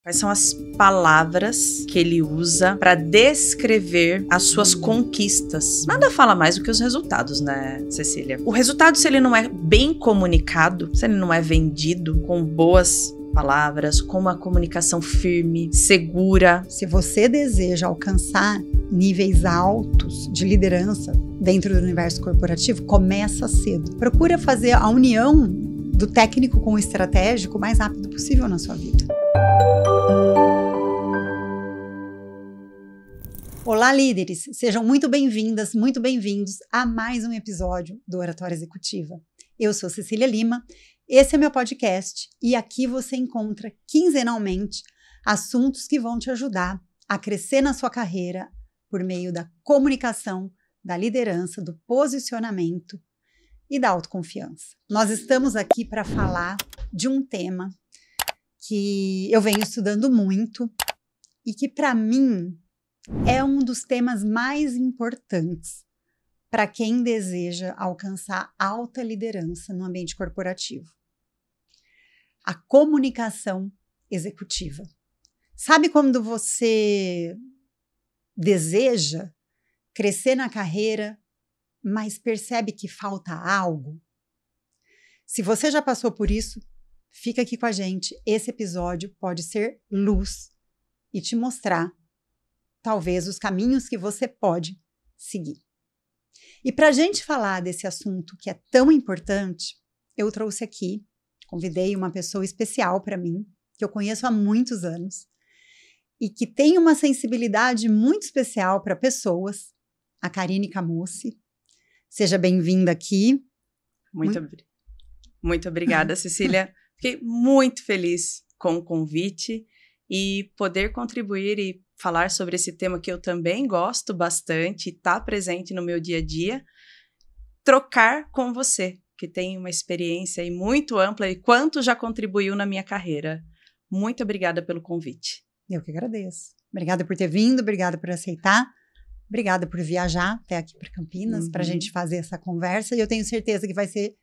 Quais são as palavras que ele usa para descrever as suas conquistas? Nada fala mais do que os resultados, né, Cecília? O resultado, se ele não é bem comunicado, se ele não é vendido com boas palavras, com uma comunicação firme, segura. Se você deseja alcançar níveis altos de liderança dentro do universo corporativo, começa cedo. Procura fazer a união do técnico com o estratégico o mais rápido possível na sua vida. Olá, líderes! Sejam muito bem-vindas, muito bem-vindos a mais um episódio do Oratória Executiva. Eu sou Cecília Lima, esse é meu podcast e aqui você encontra quinzenalmente assuntos que vão te ajudar a crescer na sua carreira por meio da comunicação, da liderança, do posicionamento e da autoconfiança. Nós estamos aqui para falar de um tema que eu venho estudando muito e que, para mim, é um dos temas mais importantes para quem deseja alcançar alta liderança no ambiente corporativo. A comunicação executiva. Sabe quando você deseja crescer na carreira, mas percebe que falta algo? Se você já passou por isso, fica aqui com a gente. Esse episódio pode ser luz e te mostrar talvez os caminhos que você pode seguir. E para a gente falar desse assunto que é tão importante, eu trouxe aqui, convidei uma pessoa especial para mim, que eu conheço há muitos anos, e que tem uma sensibilidade muito especial para pessoas, a Karine Camussi. Seja bem-vinda aqui. Muito obrigada, Cecília. Fiquei muito feliz com o convite e poder contribuir e falar sobre esse tema que eu também gosto bastante, está presente no meu dia a dia, trocar com você, que tem uma experiência aí muito ampla e quanto já contribuiu na minha carreira. Muito obrigada pelo convite. Eu que agradeço. Obrigada por ter vindo, obrigada por aceitar, obrigada por viajar até aqui para Campinas para a gente fazer essa conversa e eu tenho certeza que vai ser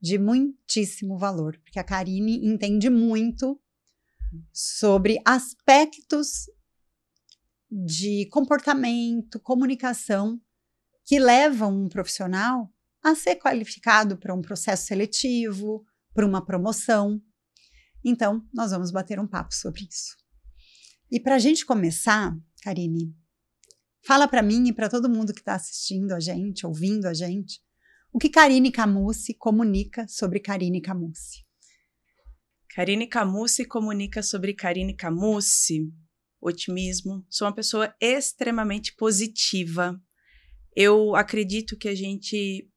de muitíssimo valor, porque a Karine entende muito sobre aspectos de comportamento, comunicação, que levam um profissional a ser qualificado para um processo seletivo, para uma promoção. Então, nós vamos bater um papo sobre isso. E para a gente começar, Karine, fala para mim e para todo mundo que está assistindo a gente, ouvindo a gente, o que Karine Camussi comunica sobre Karine Camussi? Karine Camussi comunica sobre Karine Camussi otimismo. Sou uma pessoa extremamente positiva. Eu acredito que a gente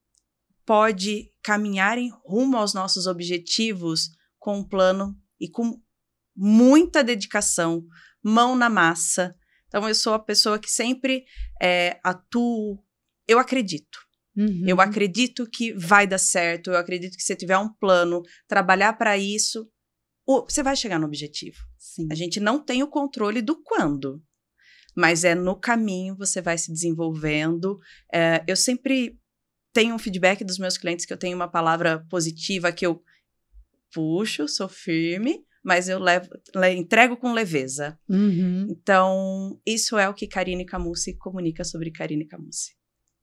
pode caminhar em rumo aos nossos objetivos com um plano e com muita dedicação, mão na massa. Então, eu sou a pessoa que sempre atuo. Eu acredito. Eu acredito que vai dar certo. Eu acredito que se tiver um plano, trabalhar para isso, você vai chegar no objetivo. Sim. A gente não tem o controle do quando, mas no caminho você vai se desenvolvendo. Eu sempre tenho um feedback dos meus clientes que eu tenho uma palavra positiva que eu puxo, sou firme, mas eu entrego com leveza. Então, isso é o que Karine Camussi comunica sobre Karine Camussi.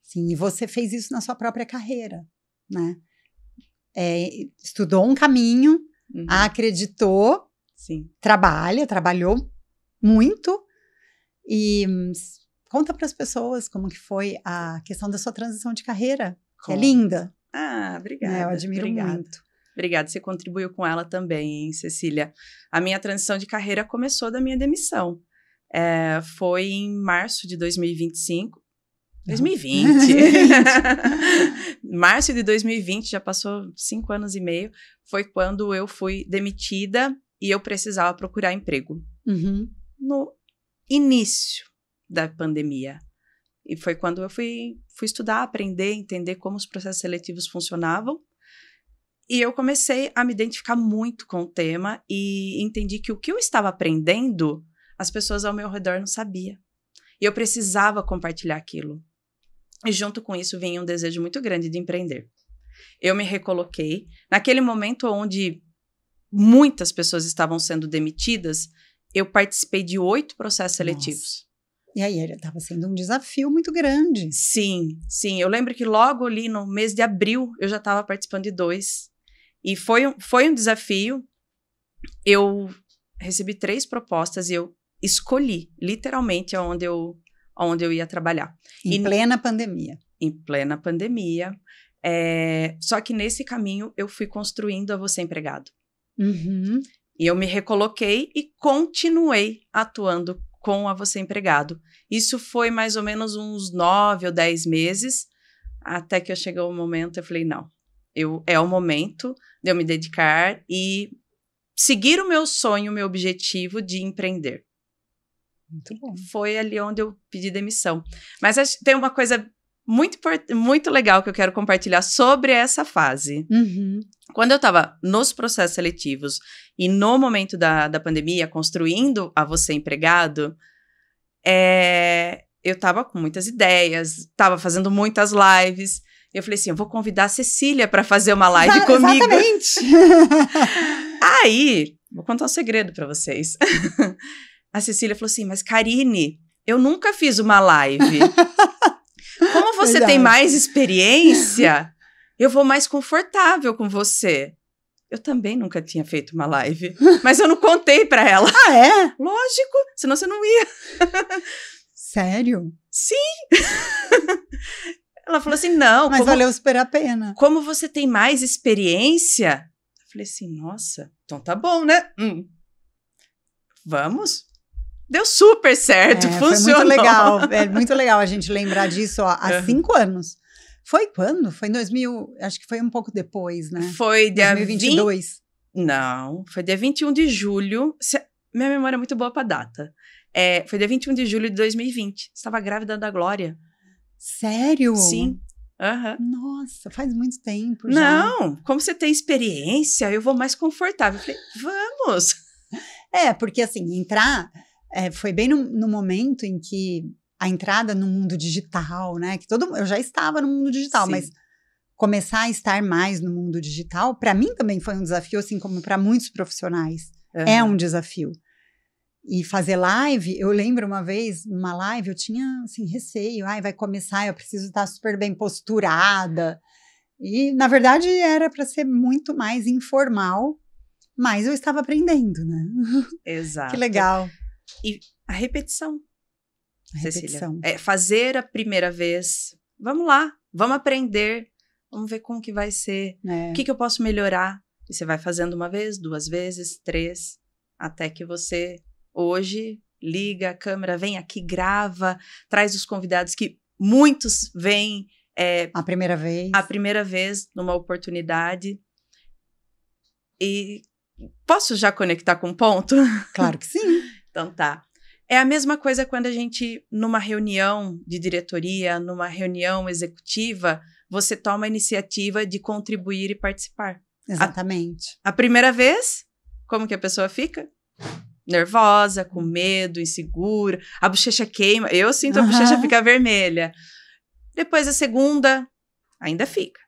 Sim, e você fez isso na sua própria carreira, né? Estudou um caminho, acreditou, sim. Trabalhou muito e conta para as pessoas como que foi a questão da sua transição de carreira, que é linda. Obrigada. Eu admiro muito. Obrigada, você contribuiu com ela também, hein, Cecília? A minha transição de carreira começou da minha demissão. Foi em março de 2025. 2020. Março de 2020, já passou 5 anos e meio, foi quando eu fui demitida e eu precisava procurar emprego. No início da pandemia. E foi quando eu fui estudar, aprender, entender como os processos seletivos funcionavam. E eu comecei a me identificar muito com o tema e entendi que o que eu estava aprendendo, as pessoas ao meu redor não sabiam. E eu precisava compartilhar aquilo. E junto com isso vinha um desejo muito grande de empreender. Eu me recoloquei. Naquele momento onde muitas pessoas estavam sendo demitidas, eu participei de 8 processos seletivos. Nossa. E aí, estava sendo um desafio muito grande. Sim. Eu lembro que logo ali no mês de abril, eu já estava participando de 2. E foi um desafio. Eu recebi 3 propostas e eu escolhi, literalmente, onde eu ia trabalhar. Em plena pandemia. Em plena pandemia. Só que nesse caminho, eu fui construindo a Você Empregado. Uhum. E eu me recoloquei e continuei atuando com a Você Empregado. Isso foi mais ou menos uns 9 ou 10 meses, até que eu cheguei ao momento, eu falei, não, é o momento de eu me dedicar e seguir o meu sonho, o meu objetivo de empreender. Muito bom. Foi ali onde eu pedi demissão. Mas tem uma coisa muito legal que eu quero compartilhar sobre essa fase. Uhum. Quando eu estava nos processos seletivos e no momento da pandemia, construindo a Você Empregado, eu estava com muitas ideias, estava fazendo muitas lives. Eu falei assim, eu vou convidar a Cecília para fazer uma live comigo. Exatamente. Aí, vou contar um segredo para vocês. A Cecília falou assim, mas Karine, eu nunca fiz uma live. Como você tem mais experiência, eu vou mais confortável com você. Eu também nunca tinha feito uma live, mas eu não contei pra ela. Ah, é? Lógico, senão você não ia. Sério? Sim. Ela falou assim, não. Mas valeu super a pena. Como você tem mais experiência? Eu falei assim, nossa, então tá bom, né? Vamos. Deu super certo, funcionou. Foi muito legal, muito legal a gente lembrar disso há 5 anos. Foi quando? Foi em 2000, acho que foi um pouco depois, né? Foi dia 2022. Não, foi dia 21 de julho. Minha memória é muito boa pra data. Foi dia 21 de julho de 2020. Estava grávida da Glória. Sério? Sim. Uhum. Nossa, faz muito tempo já. Não, como você tem experiência, eu vou mais confortável. Eu falei, vamos. Porque assim, entrar... foi bem no momento em que a entrada no mundo digital, né? Que eu já estava no mundo digital, Sim. mas começar a estar mais no mundo digital, para mim também foi um desafio, assim como para muitos profissionais. Uhum. É um desafio. E fazer live, eu lembro uma vez, numa live, eu tinha, assim, receio. Vai começar, eu preciso estar super bem posturada. E, na verdade, era para ser muito mais informal, mas eu estava aprendendo, né? Exato. Que legal. E a repetição. A repetição. Cecília. Fazer a primeira vez. Vamos lá, vamos aprender. Vamos ver como que vai ser. O que eu posso melhorar? E você vai fazendo 1 vez, 2 vezes, 3, até que você, hoje, liga a câmera, vem aqui, grava, traz os convidados que muitos vêm. A primeira vez. A primeira vez, numa oportunidade. E posso já conectar com um ponto? Claro que sim. Então tá. É a mesma coisa quando a gente, numa reunião de diretoria, numa reunião executiva, você toma a iniciativa de contribuir e participar. Exatamente. A primeira vez, como que a pessoa fica? Nervosa, com medo, insegura, a bochecha queima, eu sinto a bochecha ficar vermelha. Depois a segunda, ainda fica.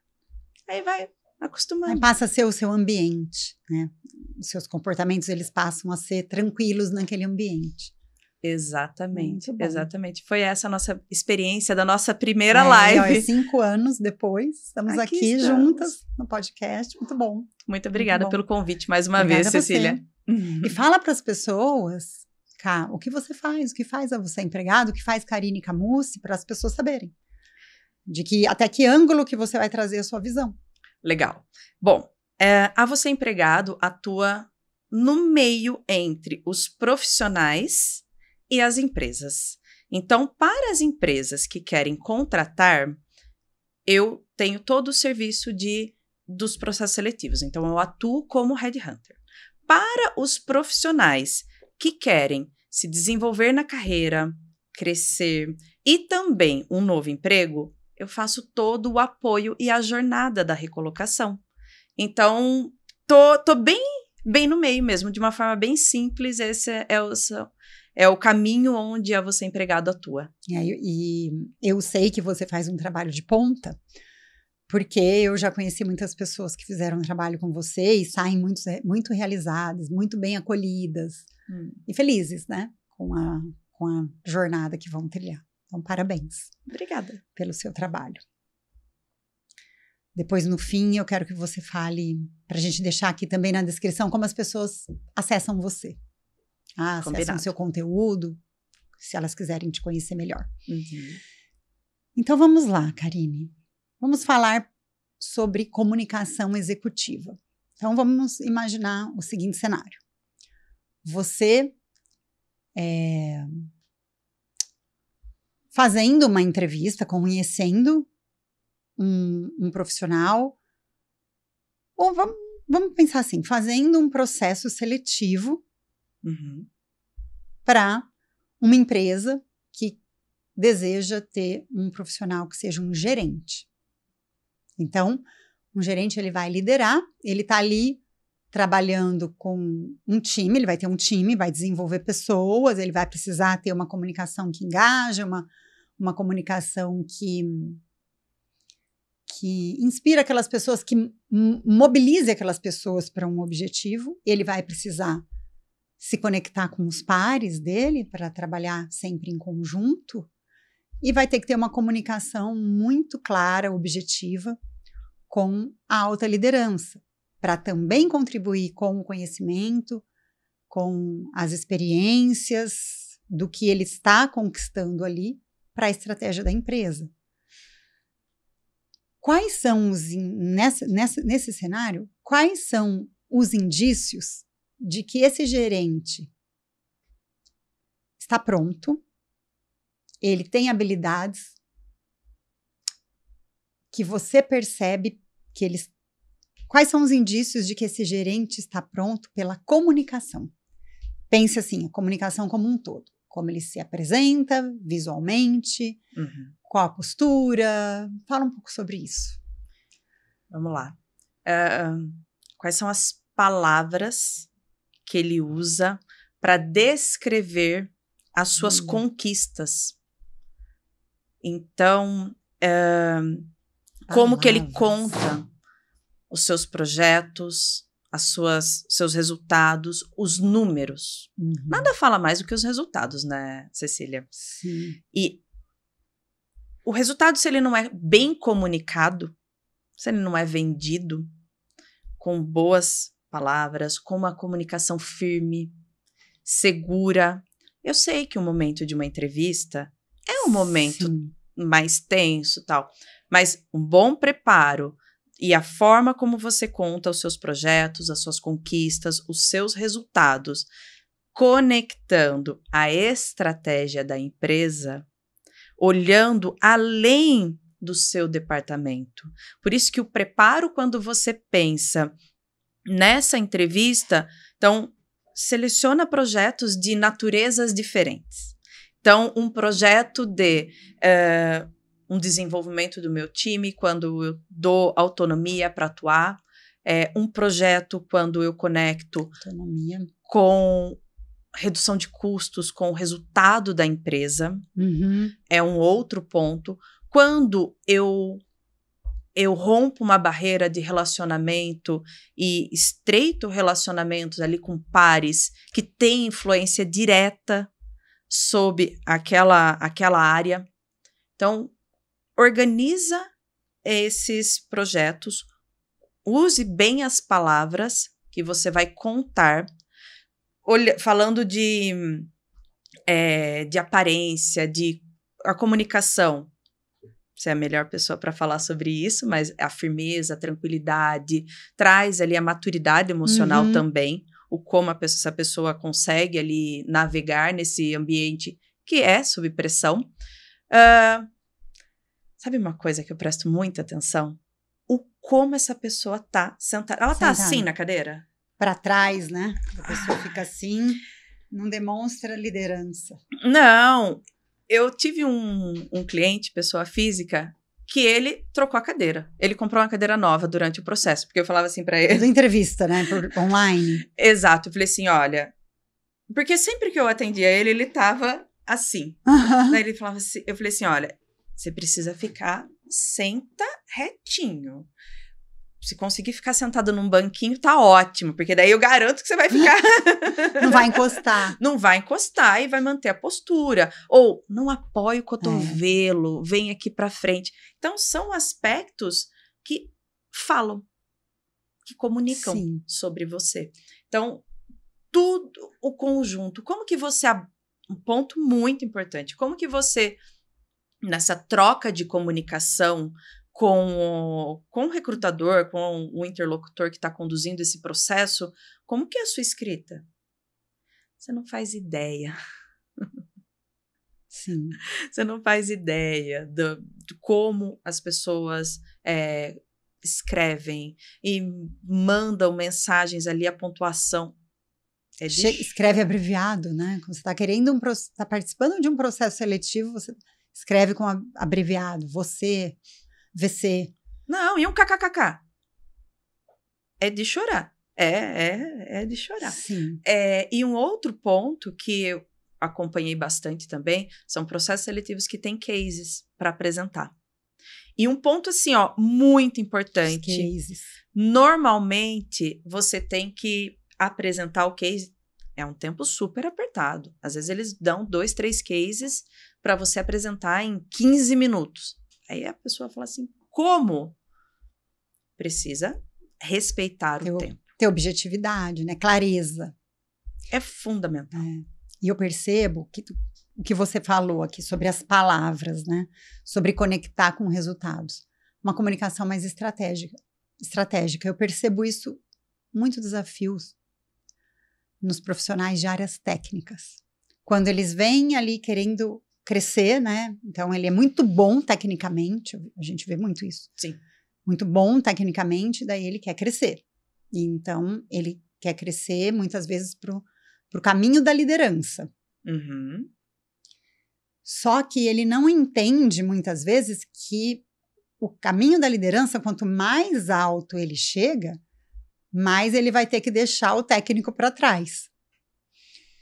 Aí vai acostumando. Aí passa a ser o seu ambiente, né? Os seus comportamentos, eles passam a ser tranquilos naquele ambiente. Exatamente, exatamente. Foi essa a nossa experiência da nossa primeira live. 5 anos depois, estamos aqui juntas no podcast, muito bom. Muito obrigada pelo convite mais uma Obrigada vez, Cecília. E fala para as pessoas, Cá, o que você faz, o que faz a Você Empregado, o que faz Karine Camusi, para as pessoas saberem. Até que ângulo que você vai trazer a sua visão. Legal. Bom, a Você Empregado atua no meio entre os profissionais e as empresas. Então, para as empresas que querem contratar, eu tenho todo o serviço dos processos seletivos. Então, eu atuo como headhunter. Para os profissionais que querem se desenvolver na carreira, crescer e também um novo emprego, eu faço todo o apoio e a jornada da recolocação. Então, tô bem no meio mesmo, de uma forma bem simples. Esse é o caminho onde a Você Empregado atua. E eu sei que você faz um trabalho de ponta, porque eu já conheci muitas pessoas que fizeram um trabalho com você e saem muito realizadas, muito bem acolhidas. e felizes, né? Com a jornada que vão trilhar. Então, parabéns. Obrigada. Pelo seu trabalho. Depois, no fim, eu quero que você fale, para a gente deixar aqui também na descrição, como as pessoas acessam você. Acessam o seu conteúdo, se elas quiserem te conhecer melhor. Então, vamos lá, Karine. Vamos falar sobre comunicação executiva. Então, vamos imaginar o seguinte cenário. Você fazendo uma entrevista, conhecendo um profissional, ou vamos pensar assim, fazendo um processo seletivo para uma empresa que deseja ter um profissional que seja um gerente. Então, um gerente ele vai liderar, ele está ali trabalhando com um time, ele vai ter um time, vai desenvolver pessoas, ele vai precisar ter uma comunicação que engaja, uma comunicação que inspira aquelas pessoas, que mobilize aquelas pessoas para um objetivo. Ele vai precisar se conectar com os pares dele para trabalhar sempre em conjunto e vai ter que ter uma comunicação muito clara, objetiva, com a alta liderança, para também contribuir com o conhecimento, com as experiências do que ele está conquistando ali para a estratégia da empresa. Quais são nesse cenário, quais são os indícios de que esse gerente está pronto, ele tem habilidades que você percebe que eles... Quais são os indícios de que esse gerente está pronto pela comunicação? Pense assim, a comunicação como um todo. Como ele se apresenta visualmente, qual a postura. Fala um pouco sobre isso. Vamos lá. Quais são as palavras que ele usa para descrever as suas conquistas? Então, como que ele conta os seus projetos, seus resultados, os números. Nada fala mais do que os resultados, né, Cecília? Sim. E o resultado, se ele não é bem comunicado, se ele não é vendido com boas palavras, com uma comunicação firme, segura. Eu sei que o momento de uma entrevista é um momento mais tenso e tal, mas um bom preparo e a forma como você conta os seus projetos, as suas conquistas, os seus resultados, conectando a estratégia da empresa, olhando além do seu departamento. Por isso que o preparo, quando você pensa nessa entrevista, então, seleciona projetos de naturezas diferentes. Então, um projeto de um desenvolvimento do meu time, quando eu dou autonomia para atuar. Um projeto quando eu conecto com redução de custos, com o resultado da empresa. É um outro ponto. Quando eu rompo uma barreira de relacionamento e estreito relacionamentos ali com pares que têm influência direta sobre aquela área. Então, organiza esses projetos, use bem as palavras que você vai contar, falando de aparência, de a comunicação. Você é a melhor pessoa para falar sobre isso, mas a firmeza, a tranquilidade, traz ali a maturidade emocional também, como essa pessoa consegue ali navegar nesse ambiente que é sob pressão. Sabe uma coisa que eu presto muita atenção? Como essa pessoa tá sentada. Ela tá assim na cadeira? Para trás, né? A pessoa fica assim, não demonstra liderança. Não. Eu tive um cliente, pessoa física, que ele trocou a cadeira. Ele comprou uma cadeira nova durante o processo, porque eu falava assim para ele... Entrevista, né? Online. Exato. Eu falei assim, olha... Porque sempre que eu atendia ele tava assim. Daí ele falava assim, eu falei assim, olha, você precisa senta retinho. se conseguir ficar sentada num banquinho, tá ótimo, porque daí eu garanto que você vai ficar... Não vai encostar. Não vai encostar e vai manter a postura. Ou não apoie o cotovelo, vem aqui pra frente. Então, são aspectos que falam, que comunicam sobre você. Então, tudo o conjunto. Como que você... Um ponto muito importante. Como que você, nessa troca de comunicação com o recrutador, com o interlocutor que está conduzindo esse processo, como que é a sua escrita? Você não faz ideia. Sim. Você não faz ideia de como as pessoas escrevem e mandam mensagens ali, a pontuação. Escreve abreviado, né? Quando você está participando de um processo seletivo, você escreve com abreviado. Você, VC. Não, e um kkkk. É de chorar. É de chorar. Sim. E um outro ponto que eu acompanhei bastante também são processos seletivos que têm cases para apresentar. E um ponto assim, ó, muito importante. Cases. Normalmente, você tem que apresentar o case, é um tempo super apertado. Às vezes eles dão 2, 3 cases para você apresentar em 15 minutos. Aí a pessoa fala assim, como? Precisa respeitar o tempo. Ter objetividade, né? Clareza. É fundamental. E eu percebo que o que você falou aqui sobre as palavras, né? Sobre conectar com resultados. Uma comunicação mais estratégica. Eu percebo isso, muitos desafios nos profissionais de áreas técnicas. Quando eles vêm ali querendo crescer, né? Então, ele é muito bom tecnicamente, a gente vê muito isso. Sim. Muito bom tecnicamente, daí ele quer crescer. E então, ele quer crescer muitas vezes pro caminho da liderança. Uhum. Só que ele não entende, muitas vezes, que o caminho da liderança, quanto mais alto ele chega, mais ele vai ter que deixar o técnico para trás.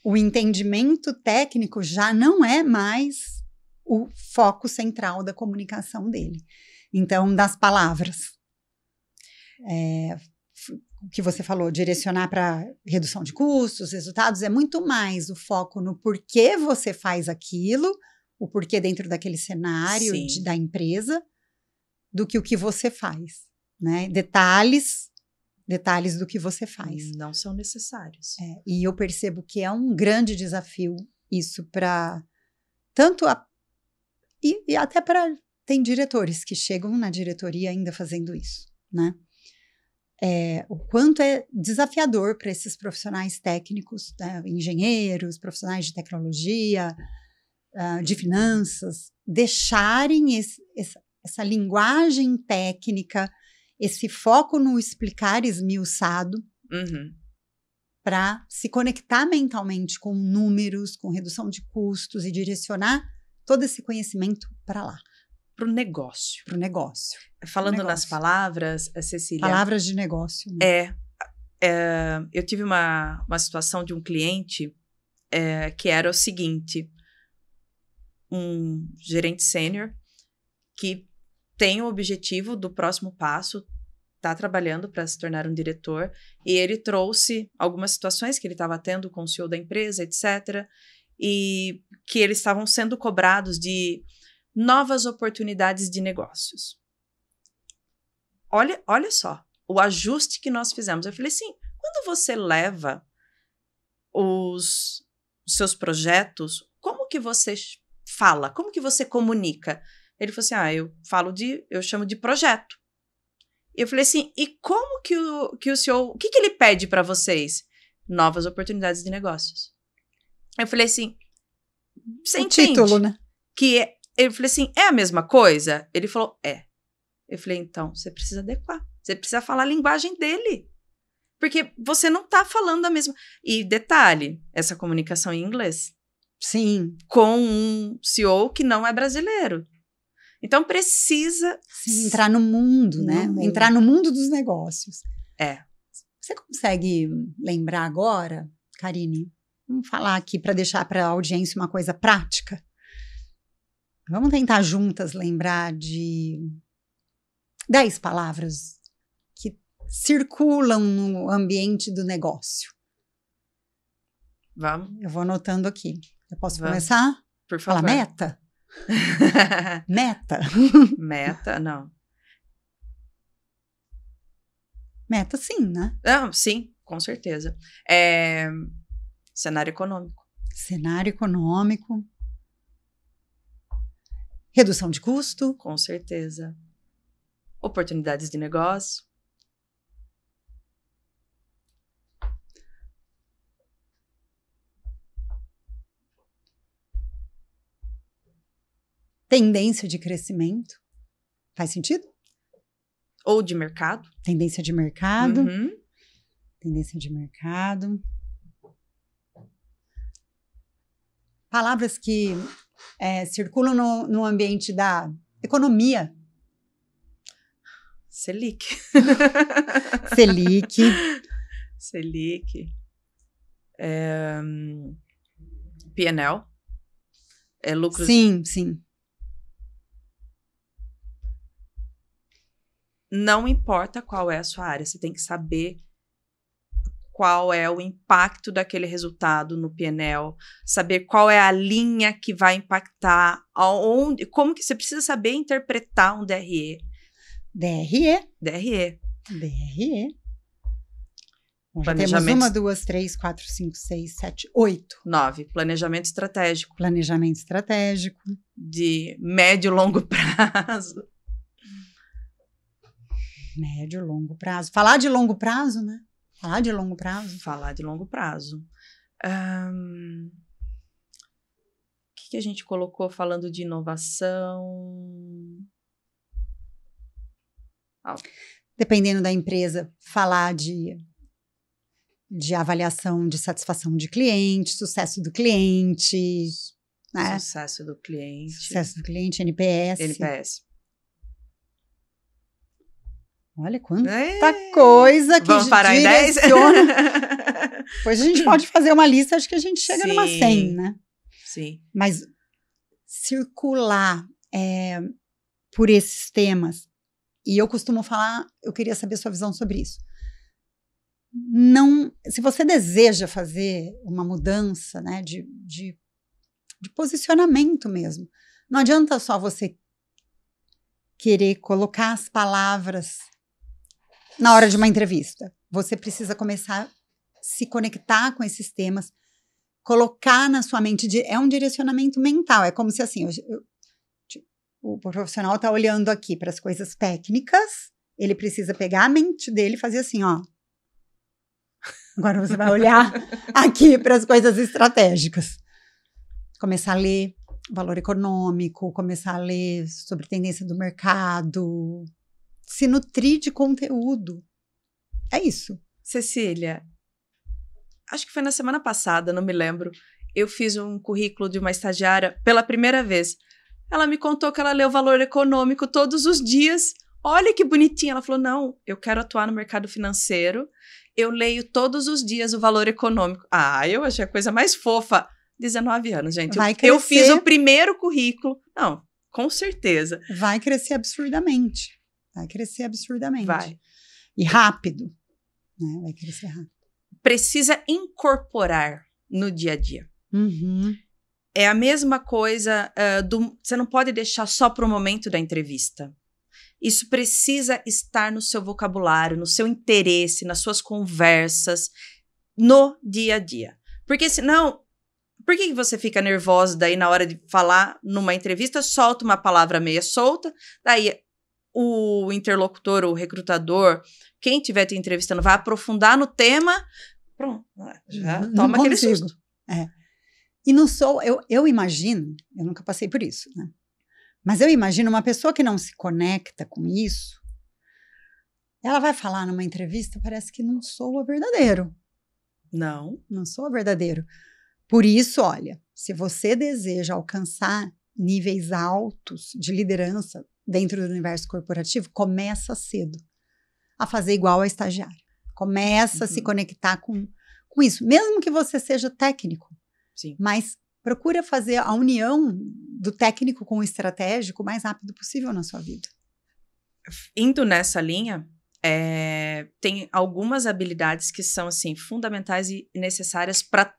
O entendimento técnico já não é mais o foco central da comunicação dele. Então, das palavras. O que você falou, direcionar para redução de custos, resultados, é muito mais o foco no porquê você faz aquilo, o porquê dentro daquele cenário da empresa, do que o que você faz, né? Detalhes do que você faz. Não são necessários. E eu percebo que é um grande desafio isso para tanto e até para tem diretores que chegam na diretoria ainda fazendo isso, né? O quanto é desafiador para esses profissionais técnicos, né? Engenheiros, profissionais de tecnologia, de finanças, deixarem essa linguagem técnica, esse foco no explicar esmiuçado, para se conectar mentalmente com números, com redução de custos e direcionar todo esse conhecimento para lá. Para o negócio. Para o negócio. Falando nas palavras, Cecília... Palavras de negócio. Né? Eu tive uma situação de um cliente que era o seguinte, um gerente sênior que tem o objetivo do próximo passo, está trabalhando para se tornar um diretor, e ele trouxe algumas situações que ele estava tendo com o CEO da empresa, etc., e que eles estavam sendo cobrados de novas oportunidades de negócios. Olha só, o ajuste que nós fizemos. Eu falei assim, quando você leva os seus projetos, como que você fala? Como que você comunica? Ele falou assim, eu chamo de projeto. Eu falei assim, e como que o senhor, o que ele pede para vocês? Novas oportunidades de negócios. Eu falei assim, você entende? Título, né? Eu falei assim, é a mesma coisa? Ele falou, é. Eu falei, então, você precisa adequar. Você precisa falar a linguagem dele. Porque você não está falando a mesma... E detalhe, essa comunicação em inglês. Sim. Com um CEO que não é brasileiro. Então, precisa... Sim, entrar no mundo, né? Entrar no mundo dos negócios. Você consegue lembrar agora, Karine? Vamos falar aqui para deixar para a audiência uma coisa prática. Vamos tentar juntas lembrar de 10 palavras que circulam no ambiente do negócio? Vamos? Eu vou anotando aqui. Eu posso Vamos. começar? Por Fala favor. meta? Meta? Meta, não. Meta sim, né? Não, sim, com certeza. Cenário econômico. Cenário econômico. Redução de custo. Com certeza. Oportunidades de negócio. Tendência de crescimento. Faz sentido? Ou de mercado. Tendência de mercado. Uhum. Tendência de mercado. Palavras que circulam no ambiente da economia. Selic. Selic. Selic. P&L. Lucros. Sim, sim. Não importa qual é a sua área, você tem que saber qual é o impacto daquele resultado no P&L, saber qual é a linha que vai impactar, aonde, como que você precisa saber interpretar um DRE. DRE. DRE. DRE. Bom, já temos 1, 2, 3, 4, 5, 6, 7, 8. 9. Planejamento estratégico. Planejamento estratégico. De médio e longo prazo. Médio, longo prazo. Falar de longo prazo, né? Falar de longo prazo. Falar de longo prazo. O que a gente colocou falando de inovação? Dependendo da empresa, falar de avaliação de satisfação de cliente, sucesso do cliente. Né? Sucesso do cliente. Sucesso do cliente, NPS. NPS. Olha quanta coisa que vamos parar em 10? Depois a gente pode fazer uma lista, acho que a gente chega numa 100, né? Sim. Mas circular por esses temas, e eu costumo falar, eu queria saber sua visão sobre isso. Não, se você deseja fazer uma mudança, né, de posicionamento mesmo, não adianta só você querer colocar as palavras na hora de uma entrevista. Você precisa começar a se conectar com esses temas, colocar na sua mente, é um direcionamento mental, é como se assim, o profissional está olhando aqui para as coisas técnicas, ele precisa pegar a mente dele e fazer assim, ó. Agora você vai olhar aqui para as coisas estratégicas. Começar a ler valor econômico, começar a ler sobre tendência do mercado, se nutrir de conteúdo. É isso. Cecília, acho que foi na semana passada, não me lembro, eu fiz um currículo de uma estagiária pela primeira vez. Ela me contou que ela lê o valor econômico todos os dias. Olha que bonitinha. Ela falou, não, eu quero atuar no mercado financeiro, eu leio todos os dias o valor econômico. Eu achei a coisa mais fofa. 19 anos, gente. Eu fiz o primeiro currículo. Não, com certeza. Vai crescer absurdamente. Vai crescer absurdamente. Vai. E rápido. Né? Vai crescer rápido. Precisa incorporar no dia a dia. Uhum. É a mesma coisa, você não pode deixar só para o momento da entrevista. Isso precisa estar no seu vocabulário, no seu interesse, nas suas conversas, no dia a dia. Porque senão, por que você fica nervosa daí na hora de falar numa entrevista, solta uma palavra meia solta, daí o interlocutor, o recrutador, quem estiver te entrevistando vai aprofundar no tema, pronto, já toma aquele susto. E não sou, eu imagino, eu nunca passei por isso, né? Mas eu imagino uma pessoa que não se conecta com isso, ela vai falar numa entrevista, parece que não soa verdadeiro. Não soa verdadeiro. Por isso, olha, se você deseja alcançar níveis altos de liderança dentro do universo corporativo, começa cedo a fazer igual a estagiária. Começa a se conectar com isso, mesmo que você seja técnico. Sim. Mas procura fazer a união do técnico com o estratégico o mais rápido possível na sua vida. Indo nessa linha, tem algumas habilidades que são, assim, fundamentais e necessárias para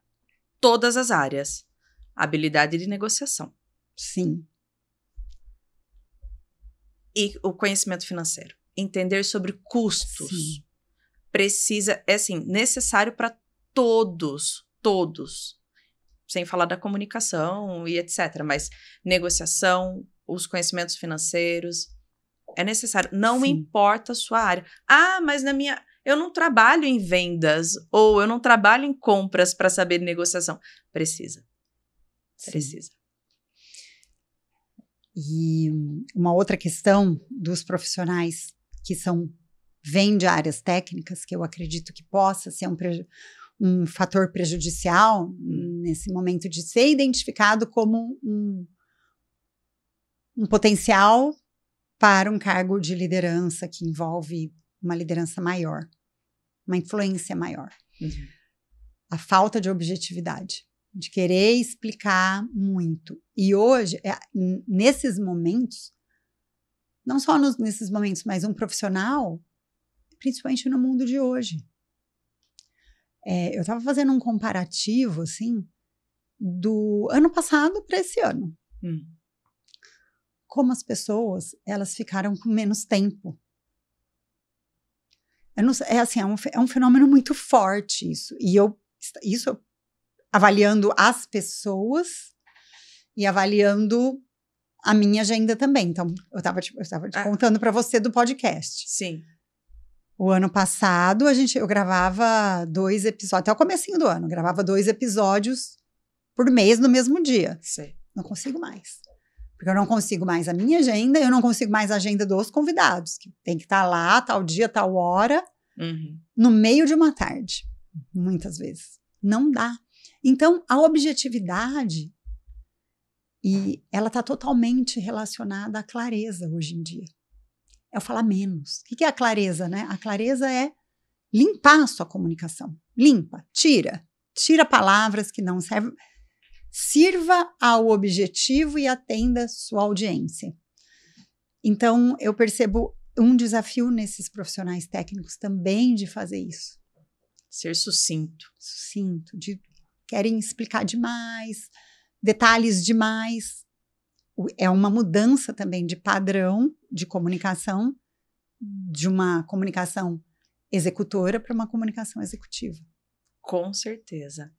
todas as áreas. A habilidade de negociação. Sim. E o conhecimento financeiro. Entender sobre custos. Sim. Precisa, assim, necessário para todos. Sem falar da comunicação e etc. Mas negociação, os conhecimentos financeiros, é necessário. Não Sim. importa a sua área. Mas eu não trabalho em vendas ou eu não trabalho em compras para saber negociação. Precisa. E uma outra questão dos profissionais que vêm de áreas técnicas, que eu acredito que possa ser um fator prejudicial nesse momento de ser identificado como um potencial para um cargo de liderança que envolve uma liderança maior, uma influência maior. Uhum. A falta de objetividade, de querer explicar muito. E hoje, nesses momentos, não só nesses momentos, mas um profissional, principalmente no mundo de hoje. Eu estava fazendo um comparativo, assim, do ano passado para esse ano. Como as pessoas, elas ficaram com menos tempo. Eu não sei, é um fenômeno muito forte isso. E isso avaliando as pessoas e avaliando a minha agenda também. Então, eu estava contando para você do podcast. Sim. O ano passado, eu gravava 2 episódios, até o comecinho do ano, gravava 2 episódios por mês no mesmo dia. Sim. Não consigo mais. Porque eu não consigo mais a minha agenda, eu não consigo mais a agenda dos convidados, que tem que estar lá, tal dia, tal hora, no meio de uma tarde, muitas vezes. Não dá. Então, a objetividade, ela está totalmente relacionada à clareza hoje em dia. É o falar menos. O que é a clareza, né? A clareza é limpar a sua comunicação. Limpa, tira palavras que não servem. Sirva ao objetivo e atenda sua audiência. Então, eu percebo um desafio nesses profissionais técnicos também de fazer isso. Ser sucinto. Querem explicar demais, detalhes demais. É uma mudança também de padrão de comunicação, de uma comunicação executora para uma comunicação executiva. Com certeza.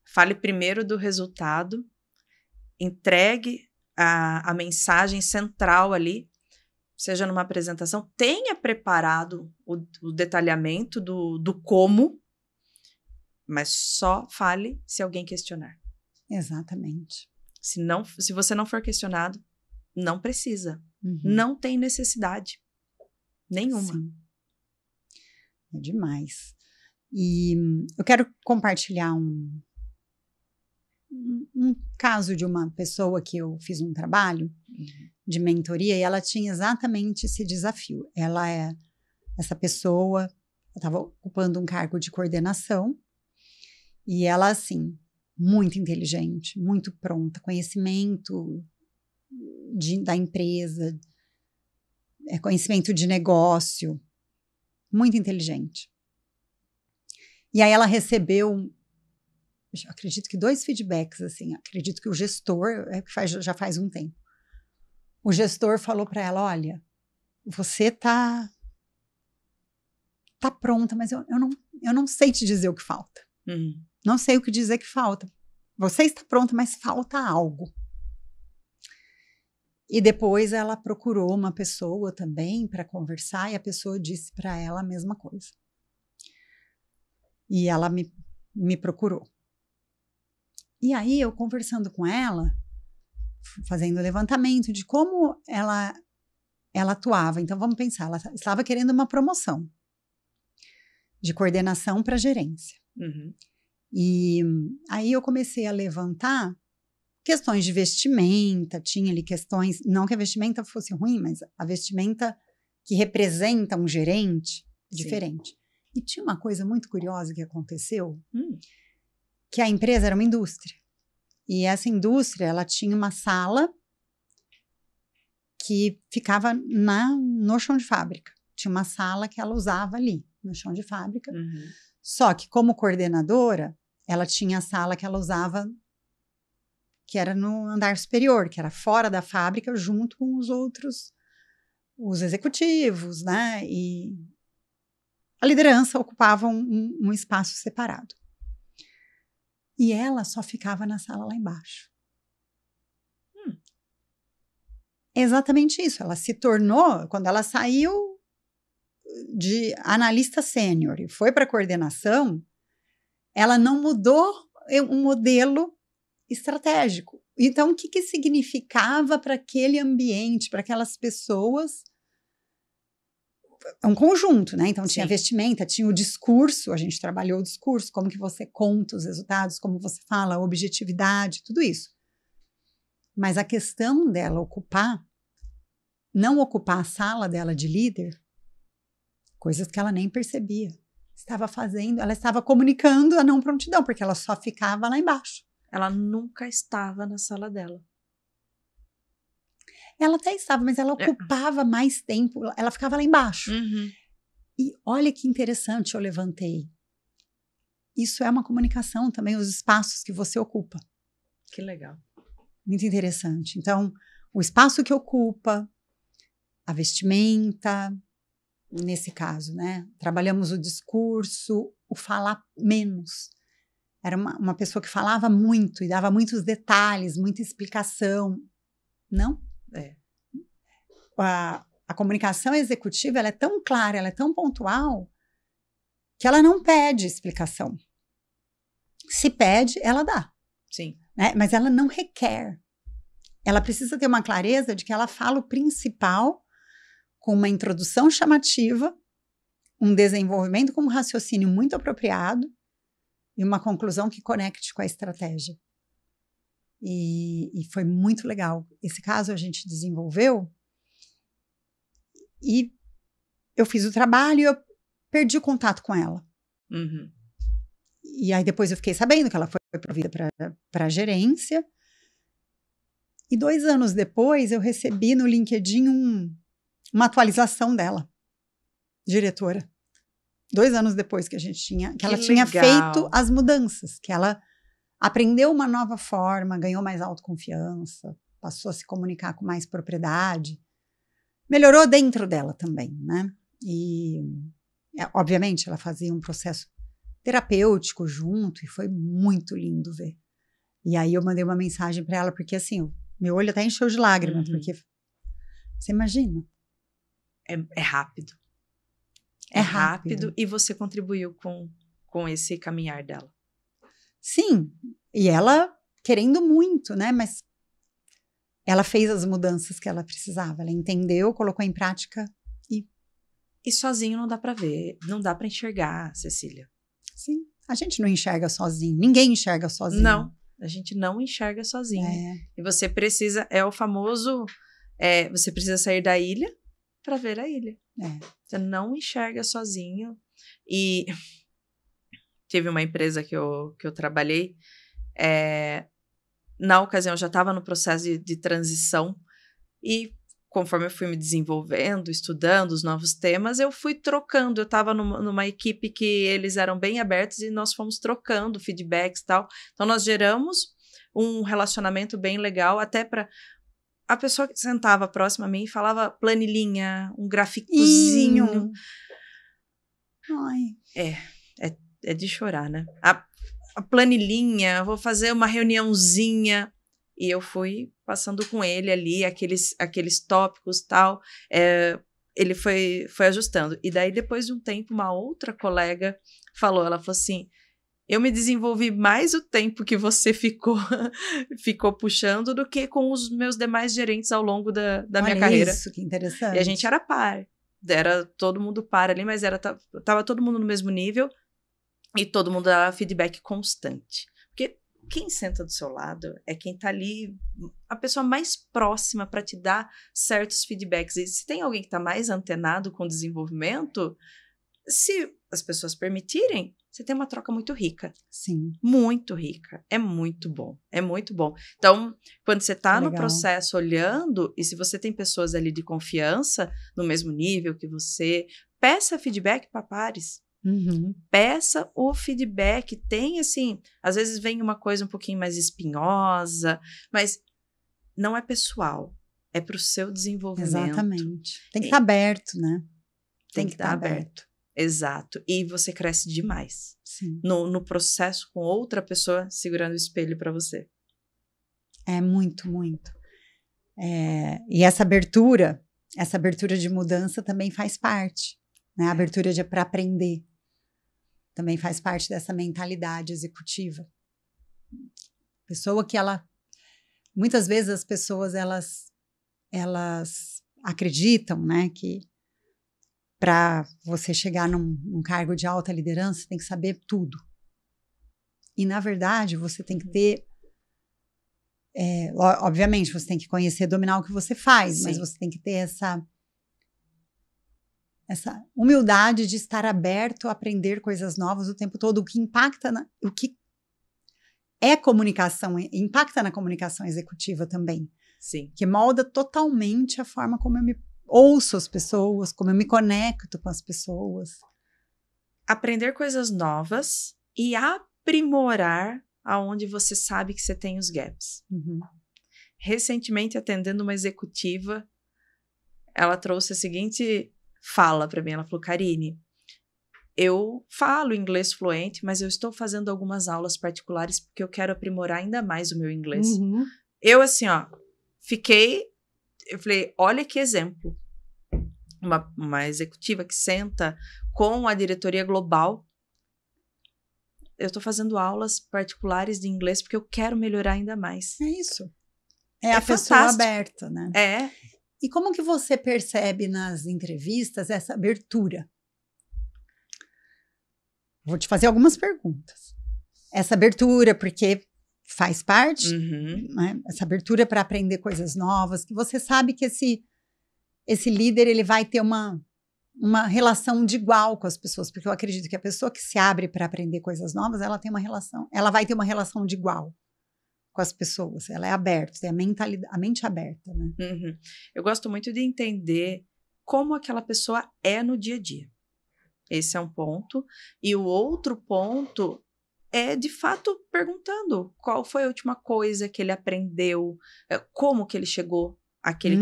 Fale primeiro do resultado, entregue a mensagem central ali, seja numa apresentação, tenha preparado o detalhamento do como, mas só fale se alguém questionar. Exatamente. Se você não for questionado, não precisa. Uhum. Não tem necessidade nenhuma. Sim. É demais. E eu quero compartilhar um caso de uma pessoa que eu fiz um trabalho de mentoria e ela tinha exatamente esse desafio. Essa pessoa estava ocupando um cargo de coordenação e ela, assim, muito inteligente, muito pronta, conhecimento da empresa, conhecimento de negócio, muito inteligente. E aí ela recebeu, eu acredito que 2 feedbacks, assim, acredito que o gestor, já faz um tempo, o gestor falou para ela, olha, você tá pronta, mas eu não sei te dizer o que falta. Não sei o que dizer que falta. Você está pronta, mas falta algo. E depois ela procurou uma pessoa também para conversar e a pessoa disse para ela a mesma coisa. E ela me procurou. E aí eu conversando com ela, fazendo levantamento de como ela atuava. Então vamos pensar, ela estava querendo uma promoção de coordenação para gerência. E aí eu comecei a levantar questões de vestimenta, tinha ali questões, não que a vestimenta fosse ruim, mas a vestimenta que representa um gerente diferente. Sim. E tinha uma coisa muito curiosa que aconteceu, que a empresa era uma indústria. E essa indústria, ela tinha uma sala que ficava no chão de fábrica. tinha uma sala que ela usava ali, no chão de fábrica. Só que, como coordenadora, ela tinha a sala que ela usava, que era no andar superior, que era fora da fábrica, junto com os outros, os executivos, né? E a liderança ocupava um espaço separado. E ela só ficava na sala lá embaixo. É exatamente isso. Ela se tornou, quando ela saiu de analista sênior e foi para a coordenação, ela não mudou um modelo estratégico. Então, o que significava para aquele ambiente, para aquelas pessoas? Um conjunto, né? Então, tinha vestimenta, tinha o discurso, a gente trabalhou o discurso, como que você conta os resultados, como você fala, objetividade, tudo isso. Mas a questão dela não ocupar a sala dela de líder, coisas que ela nem percebia. Ela estava comunicando a não prontidão, porque ela só ficava lá embaixo. Ela nunca estava na sala dela. Ela até estava, mas ela ocupava mais tempo, ela ficava lá embaixo. E olha que interessante, eu levantei. Isso é uma comunicação também, os espaços que você ocupa. Que legal. Muito interessante. Então, o espaço que ocupa, a vestimenta, nesse caso, né? Trabalhamos o discurso, o falar menos. Era uma pessoa que falava muito e dava muitos detalhes, muita explicação. Não? A comunicação executiva, ela é tão clara, ela é tão pontual, que ela não pede explicação. Se pede, ela dá. Sim. Né? Mas ela não requer. Ela precisa ter uma clareza de que ela fala o principal com uma introdução chamativa, um desenvolvimento com um raciocínio muito apropriado e uma conclusão que conecte com a estratégia. E foi muito legal. Esse caso a gente desenvolveu e eu fiz o trabalho e eu perdi o contato com ela. E aí depois eu fiquei sabendo que ela foi provida para a gerência. E 2 anos depois eu recebi no LinkedIn uma atualização dela, diretora. 2 anos depois que ela tinha feito as mudanças, que ela aprendeu uma nova forma, ganhou mais autoconfiança, passou a se comunicar com mais propriedade, melhorou dentro dela também, né? E, obviamente, ela fazia um processo terapêutico junto e foi muito lindo ver. E aí eu mandei uma mensagem para ela, porque assim, meu olho até encheu de lágrimas, porque você imagina? É rápido. É rápido e você contribuiu com esse caminhar dela. Sim, e ela querendo muito, né? Mas ela fez as mudanças que ela precisava, ela entendeu, colocou em prática E sozinho não dá para ver, não dá para enxergar, Cecília. Sim, a gente não enxerga sozinho, ninguém enxerga sozinho. Não, a gente não enxerga sozinho. E você precisa, o famoso, você precisa sair da ilha para ver a ilha. Você não enxerga sozinho. E tive uma empresa que eu trabalhei, na ocasião eu já estava no processo de transição e conforme eu fui me desenvolvendo, estudando os novos temas, eu fui trocando. Eu estava numa equipe que eles eram bem abertos e nós fomos trocando feedbacks e tal. Então, nós geramos um relacionamento bem legal, até para a pessoa que sentava próxima a mim falava planilhinha, um graficozinho. Ai. É de chorar, né? A planilhinha, vou fazer uma reuniãozinha. E eu fui passando com ele ali, aqueles tópicos e tal. Ele foi ajustando. E daí, depois de um tempo, uma outra colega ela falou assim, eu me desenvolvi mais o tempo que você ficou puxando do que com os meus demais gerentes ao longo da minha carreira. Isso, que interessante. E a gente era par. Era todo mundo par ali, mas tava todo mundo no mesmo nível e todo mundo dava feedback constante. Porque quem senta do seu lado é quem tá ali, a pessoa mais próxima para te dar certos feedbacks. E se tem alguém que tá mais antenado com o desenvolvimento, se as pessoas permitirem, você tem uma troca muito rica. Sim. Muito rica. É muito bom. É muito bom. Então, quando você está no processo olhando, e se você tem pessoas ali de confiança, no mesmo nível que você, peça feedback para pares. Uhum. Peça o feedback. Tem, assim, às vezes vem uma coisa um pouquinho mais espinhosa, mas não é pessoal. É para o seu desenvolvimento. Exatamente. Tem que estar aberto, né? Tem que estar aberto. Exato. E você cresce demais. Sim. No processo com outra pessoa segurando o espelho para você. É muito, muito. E essa abertura de mudança também faz parte, né? A abertura para aprender também faz parte dessa mentalidade executiva. Pessoa que muitas vezes as pessoas elas acreditam, né, que para você chegar num cargo de alta liderança, você tem que saber tudo. E, na verdade, você tem que ter... obviamente, você tem que conhecer, dominar o que você faz, mas você tem que ter essa humildade de estar aberto a aprender coisas novas o tempo todo, o que impacta o que é comunicação, impacta na comunicação executiva também. Sim. Que molda totalmente a forma como eu me ouço as pessoas, como eu me conecto com as pessoas. Aprender coisas novas e aprimorar aonde você sabe que você tem os gaps. Uhum. Recentemente, atendendo uma executiva, ela trouxe a seguinte fala para mim. Ela falou: Karine, eu falo inglês fluente, mas eu estou fazendo algumas aulas particulares porque eu quero aprimorar ainda mais o meu inglês. Uhum. Eu, assim, eu falei, olha que exemplo. Uma executiva que senta com a diretoria global. Eu estou fazendo aulas particulares de inglês porque eu quero melhorar ainda mais. É isso. É a pessoa aberta, né? É. E como que você percebe nas entrevistas essa abertura? Vou te fazer algumas perguntas. Essa abertura, porque faz parte, né? Essa abertura para aprender coisas novas, que você sabe que esse líder ele vai ter uma relação de igual com as pessoas, porque eu acredito que a pessoa que se abre para aprender coisas novas, ela vai ter uma relação de igual com as pessoas, ela é aberta, tem a mente aberta, né? Uhum. Eu gosto muito de entender como aquela pessoa é no dia a dia. Esse é um ponto. E o outro ponto é, de fato, perguntando qual foi a última coisa que ele aprendeu, como que ele chegou àquele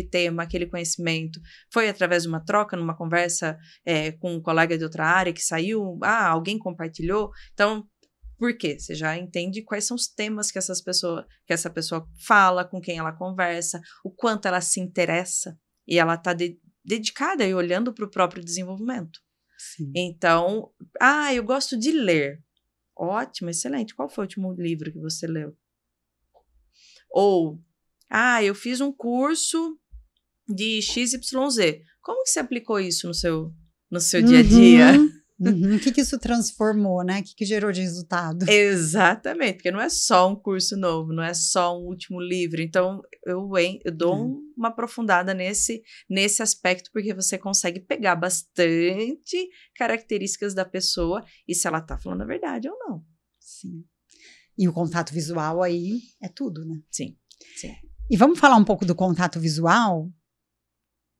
tema, aquele conhecimento. Foi através de uma troca, numa conversa com um colega de outra área que saiu, alguém compartilhou. Então, por quê? Você já entende quais são os temas que essa pessoa fala, com quem ela conversa, o quanto ela se interessa e ela está dedicada e olhando para o próprio desenvolvimento. Sim. Então, eu gosto de ler. Ótimo, excelente. Qual foi o último livro que você leu? Ou, eu fiz um curso de XYZ. Como que você aplicou isso no seu dia a dia? O que isso transformou, né? O que gerou de resultado? Exatamente, porque não é só um curso novo, não é só um último livro. Então, eu dou uma aprofundada nesse aspecto, porque você consegue pegar bastante características da pessoa e se ela está falando a verdade ou não. Sim. E o contato visual aí é tudo, né? Sim, sim. E vamos falar um pouco do contato visual?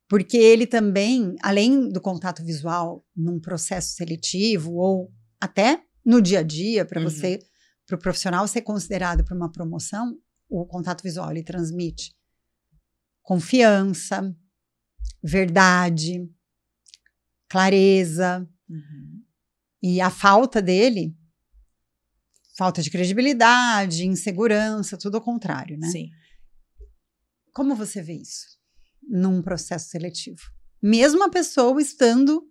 Porque ele também, além do contato visual num processo seletivo ou até no dia a dia, para o profissional ser considerado para uma promoção, o contato visual ele transmite confiança, verdade, clareza, e a falta dele, falta de credibilidade, insegurança, tudo ao contrário, né? Sim. Como você vê isso num processo seletivo? Mesmo a pessoa estando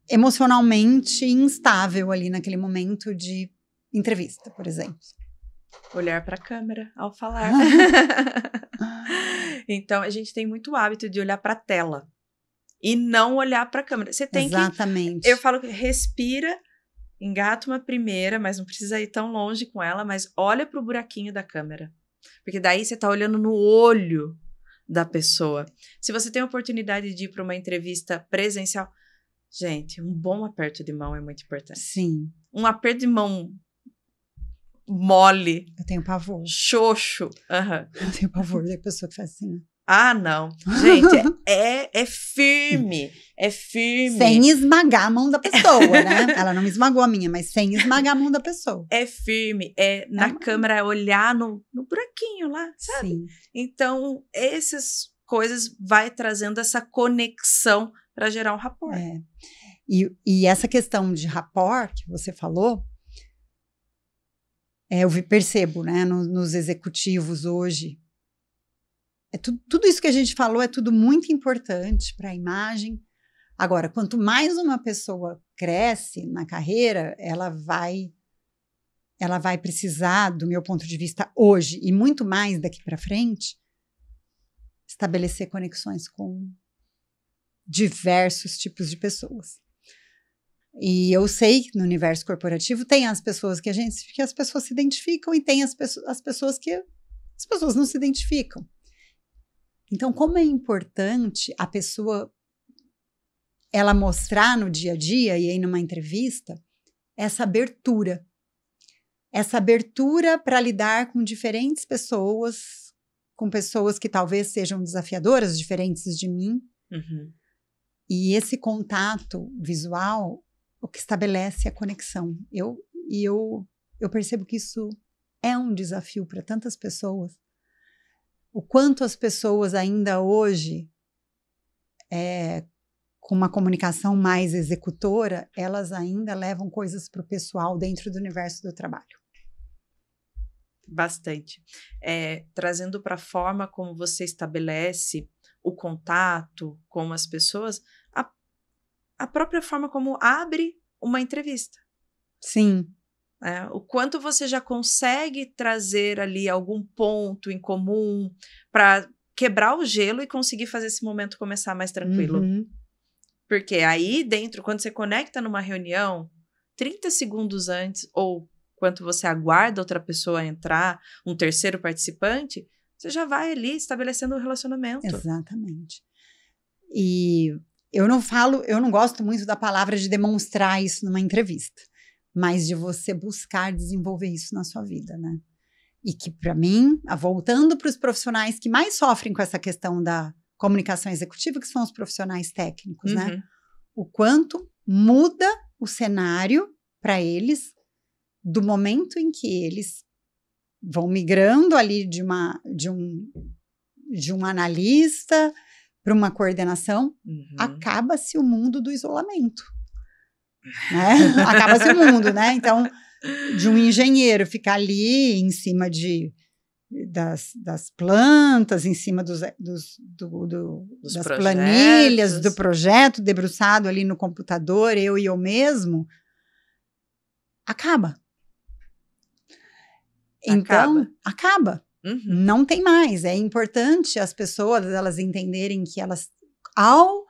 emocionalmente instável ali naquele momento de entrevista, por exemplo. Olhar para a câmera ao falar. Então, a gente tem muito hábito de olhar para a tela e não olhar para a câmera. Você tem Exatamente. Eu falo que respira, engata uma primeira, mas não precisa ir tão longe com ela, mas olha para o buraquinho da câmera. Porque daí você está olhando no olho da pessoa. Se você tem a oportunidade de ir para uma entrevista presencial, Gente, um bom aperto de mão é muito importante. Sim. Um aperto de mão mole. Eu tenho pavor. Xoxo. Uhum. Eu tenho pavor da pessoa que faz assim. Ah, não. Gente, é firme. É firme. Sem esmagar a mão da pessoa, né? Ela não me esmagou a minha, mas sem esmagar a mão da pessoa. É firme. É na câmera olhar no buraquinho lá, sabe? Sim. Então, essas coisas vai trazendo essa conexão para gerar um rapport. E essa questão de rapport que você falou, eu percebo, né, nos executivos hoje, tudo isso que a gente falou é tudo muito importante para a imagem. Agora, quanto mais uma pessoa cresce na carreira, ela vai precisar, do meu ponto de vista hoje, e muito mais daqui para frente, estabelecer conexões com diversos tipos de pessoas. E eu sei que no universo corporativo tem as pessoas que as pessoas se identificam e tem as pessoas que as pessoas não se identificam. Então, como é importante a pessoa ela mostrar no dia a dia e aí numa entrevista essa abertura para lidar com diferentes pessoas, com pessoas que talvez sejam desafiadoras, diferentes de mim. Uhum. E esse contato visual, o que estabelece a conexão. Eu percebo que isso é um desafio para tantas pessoas. O quanto as pessoas ainda hoje, com uma comunicação mais executora, elas ainda levam coisas para o pessoal dentro do universo do trabalho. Bastante. Trazendo para a forma como você estabelece o contato com as pessoas, a própria forma como abre uma entrevista. Sim. O quanto você já consegue trazer ali algum ponto em comum para quebrar o gelo e conseguir fazer esse momento começar mais tranquilo. Uhum. Porque aí dentro, quando você conecta numa reunião, 30 segundos antes, ou quando você aguarda outra pessoa entrar, um terceiro participante, você já vai ali estabelecendo um relacionamento. Exatamente. E eu não gosto muito da palavra de demonstrar isso numa entrevista, mas de você buscar desenvolver isso na sua vida, né? E que, para mim, voltando para os profissionais que mais sofrem com essa questão da comunicação executiva, que são os profissionais técnicos, né? O quanto muda o cenário para eles do momento em que eles vão migrando ali de um analista para uma coordenação, acaba-se o mundo do isolamento. Né? Acaba-se o mundo, né? Então, de um engenheiro ficar ali em cima das plantas, em cima das planilhas, do projeto, debruçado ali no computador, eu mesmo, acaba. Então, acaba. Não tem mais. É importante as pessoas elas entenderem que elas, ao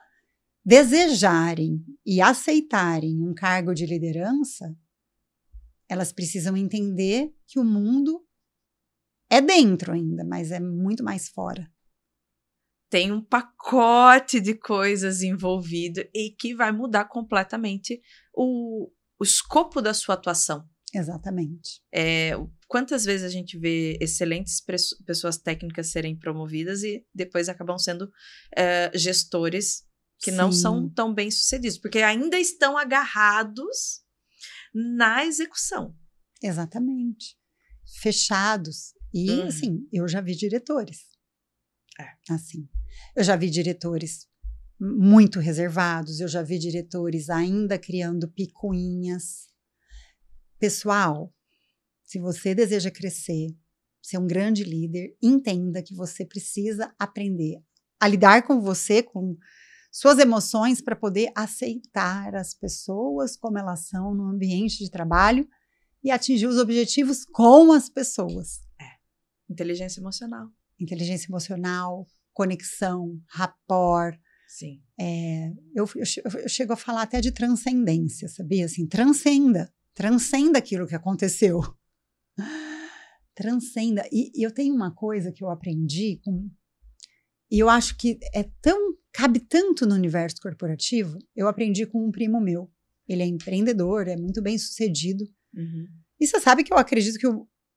desejarem e aceitarem um cargo de liderança, elas precisam entender que o mundo é dentro ainda, mas é muito mais fora. Tem um pacote de coisas envolvido e que vai mudar completamente o escopo da sua atuação. Exatamente. Quantas vezes a gente vê excelentes pessoas técnicas serem promovidas e depois acabam sendo gestores que não são tão bem sucedidos, porque ainda estão agarrados na execução. Exatamente. Fechados. E, assim, eu já vi diretores. Assim, eu já vi diretores muito reservados, eu já vi diretores ainda criando picuinhas. Pessoal, se você deseja crescer, ser um grande líder, entenda que você precisa aprender a lidar com você, com suas emoções, para poder aceitar as pessoas como elas são no ambiente de trabalho e atingir os objetivos com as pessoas. Inteligência emocional. Inteligência emocional, conexão, rapport. Sim. Eu chego a falar até de transcendência, sabia? Assim, transcenda aquilo que aconteceu. Transcenda. E eu tenho uma coisa que eu aprendi, e eu acho que é tão cabe tanto no universo corporativo. Eu aprendi com um primo meu. Ele é empreendedor, é muito bem sucedido. E você sabe que eu acredito que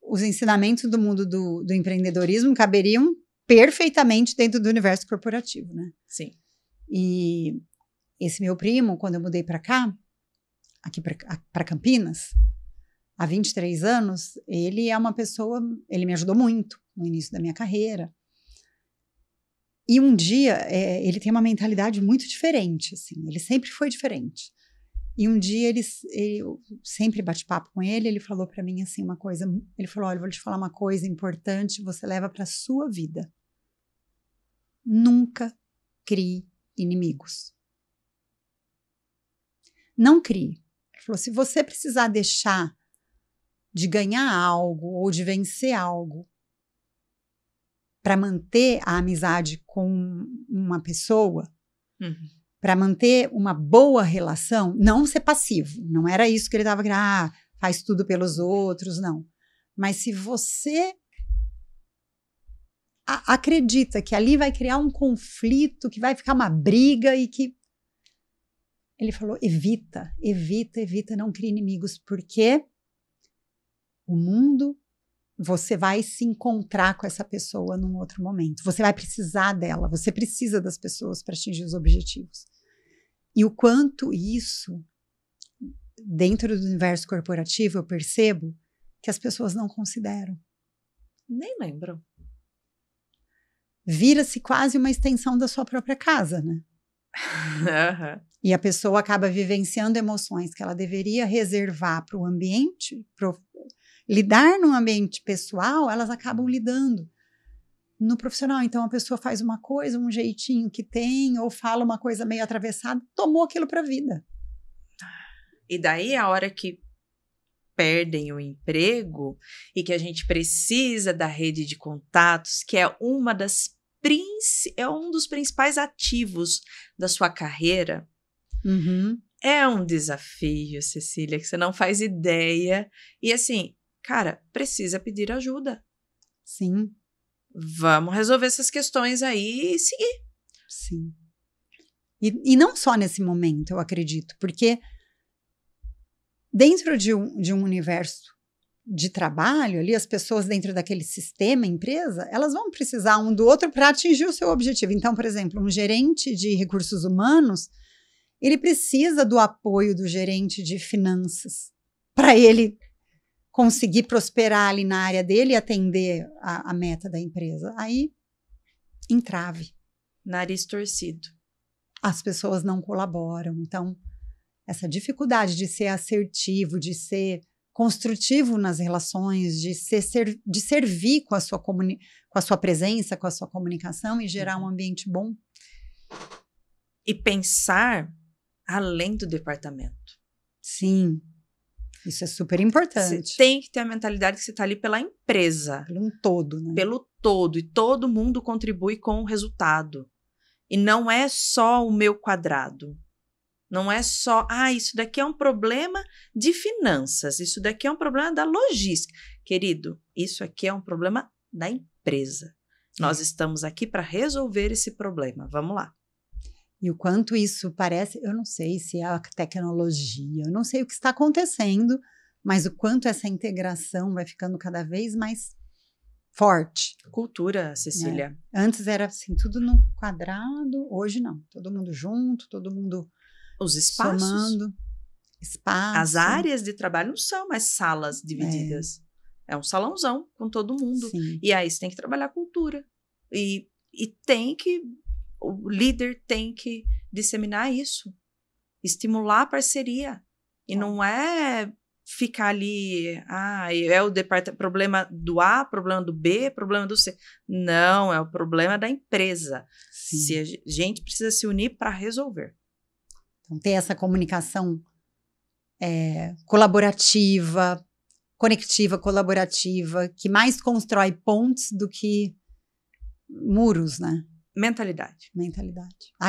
os ensinamentos do mundo do empreendedorismo caberiam perfeitamente dentro do universo corporativo, né? Sim. E esse meu primo, quando eu mudei para cá, aqui para Campinas, há 23 anos, ele é uma pessoa, ele me ajudou muito no início da minha carreira. E um dia, ele tem uma mentalidade muito diferente, assim, ele sempre foi diferente. E um dia, eu sempre bate papo com ele, ele falou para mim assim uma coisa, ele falou, olha, eu vou te falar uma coisa importante, você leva para sua vida. Nunca crie inimigos. Não crie. Ele falou, se você precisar deixar de ganhar algo ou de vencer algo para manter a amizade com uma pessoa, para manter uma boa relação, não ser passivo. Não era isso que ele estava querendo, faz tudo pelos outros, não. Mas se você acredita que ali vai criar um conflito, que vai ficar uma briga e que... Ele falou, evita, não crie inimigos, porque o mundo, você vai se encontrar com essa pessoa num outro momento. Você vai precisar dela, você precisa das pessoas para atingir os objetivos. E o quanto isso, dentro do universo corporativo, eu percebo que as pessoas não consideram. Nem lembram. Vira-se quase uma extensão da sua própria casa, né? E a pessoa acaba vivenciando emoções que ela deveria reservar para o ambiente, lidar num ambiente pessoal, elas acabam lidando no profissional. Então a pessoa faz uma coisa, um jeitinho que tem, ou fala uma coisa meio atravessada, tomou aquilo para a vida. E daí a hora que perdem o emprego e que a gente precisa da rede de contatos, que é um dos principais ativos da sua carreira. É um desafio, Cecília, que você não faz ideia. E assim, cara, precisa pedir ajuda. Sim. Vamos resolver essas questões aí e seguir. Sim. E não só nesse momento, eu acredito, porque dentro de um universo de trabalho, ali as pessoas dentro daquele sistema, empresa, elas vão precisar um do outro para atingir o seu objetivo. Então, por exemplo, um gerente de recursos humanos, ele precisa do apoio do gerente de finanças para ele conseguir prosperar ali na área dele e atender a meta da empresa. Aí, entrave. Nariz torcido. As pessoas não colaboram. Então, essa dificuldade de ser assertivo, de ser construtivo nas relações, de servir com a sua presença, com a sua comunicação e gerar um ambiente bom. E pensar além do departamento. Sim, isso é super importante. Você tem que ter a mentalidade que você está ali pela empresa. Pelo um todo, né? Pelo todo. E todo mundo contribui com o resultado. E não é só o meu quadrado. Não é só, isso daqui é um problema de finanças, isso daqui é um problema da logística. Querido, isso aqui é um problema da empresa. Nós estamos aqui para resolver esse problema. Vamos lá. E o quanto isso parece, eu não sei se é a tecnologia, eu não sei o que está acontecendo, mas o quanto essa integração vai ficando cada vez mais forte. Cultura, Cecília. Né? Antes era assim, tudo no quadrado, hoje não. Todo mundo junto, todo mundo... Os espaços. Somando, espaço. As áreas de trabalho não são mais salas divididas. É um salãozão com todo mundo. Sim. E aí você tem que trabalhar a cultura. E o líder tem que disseminar isso. Estimular a parceria. E não é ficar ali, é o problema do A, problema do B, problema do C. Não, é o problema da empresa. Sim. Se a gente precisa se unir para resolver. Então, ter essa comunicação colaborativa, conectiva, colaborativa, que mais constrói pontes do que muros, né? Mentalidade.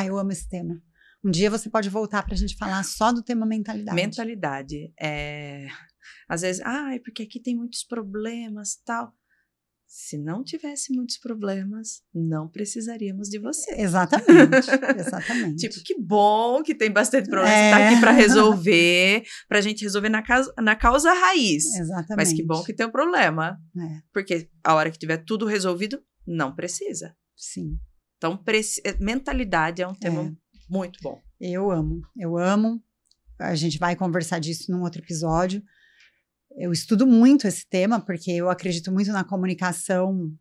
Eu amo esse tema. Um dia você pode voltar para a gente falar só do tema mentalidade. Mentalidade. Às vezes, porque aqui tem muitos problemas, tal. Se não tivesse muitos problemas, não precisaríamos de você. Exatamente, exatamente. Tipo, que bom que tem bastante problema. Você tá aqui para resolver, pra gente resolver na causa raiz. Exatamente. Mas que bom que tem um problema. É. Porque a hora que tiver tudo resolvido, não precisa. Sim. Então, mentalidade é um tema muito bom. Eu amo. A gente vai conversar disso num outro episódio. Eu estudo muito esse tema, porque eu acredito muito na comunicação,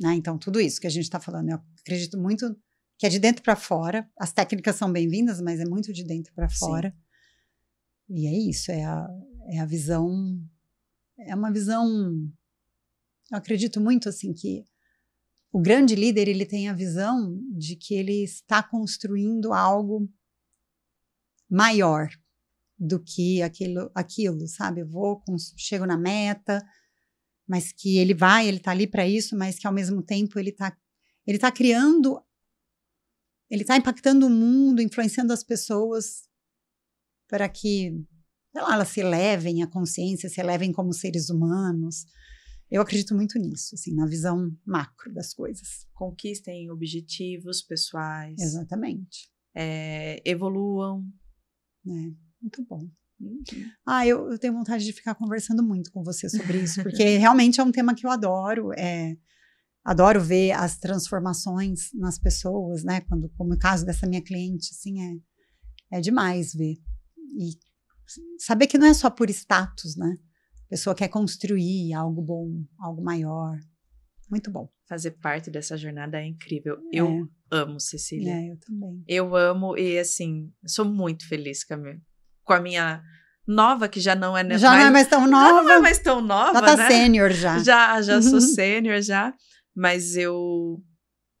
né? Então, tudo isso que a gente está falando, eu acredito muito que é de dentro para fora. As técnicas são bem-vindas, mas é muito de dentro para fora. Sim. E é isso, é a visão, é uma visão, eu acredito muito, assim, que o grande líder, ele tem a visão de que ele está construindo algo maior do que aquilo, sabe? Eu chego na meta, mas que ele tá ali para isso, mas que ao mesmo tempo ele tá criando, ele tá impactando o mundo, influenciando as pessoas para que, sei lá, elas se elevem a consciência, se elevem como seres humanos. Eu acredito muito nisso, assim, na visão macro das coisas. Conquistem objetivos pessoais. Exatamente. Evoluam. Muito bom. Eu tenho vontade de ficar conversando muito com você sobre isso, porque realmente é um tema que eu adoro. Adoro ver as transformações nas pessoas, né? Como o caso dessa minha cliente, assim, é demais ver. E saber que não é só por status, né? A pessoa quer construir algo bom, algo maior. Muito bom. Fazer parte dessa jornada é incrível. Eu amo, Cecília. Eu também. Eu amo e, assim, sou muito feliz com a minha nova, que já não é... Já não é mais tão nova. Já não é mais tão nova, já tá né? sênior, já. Já sou sênior, já. Mas eu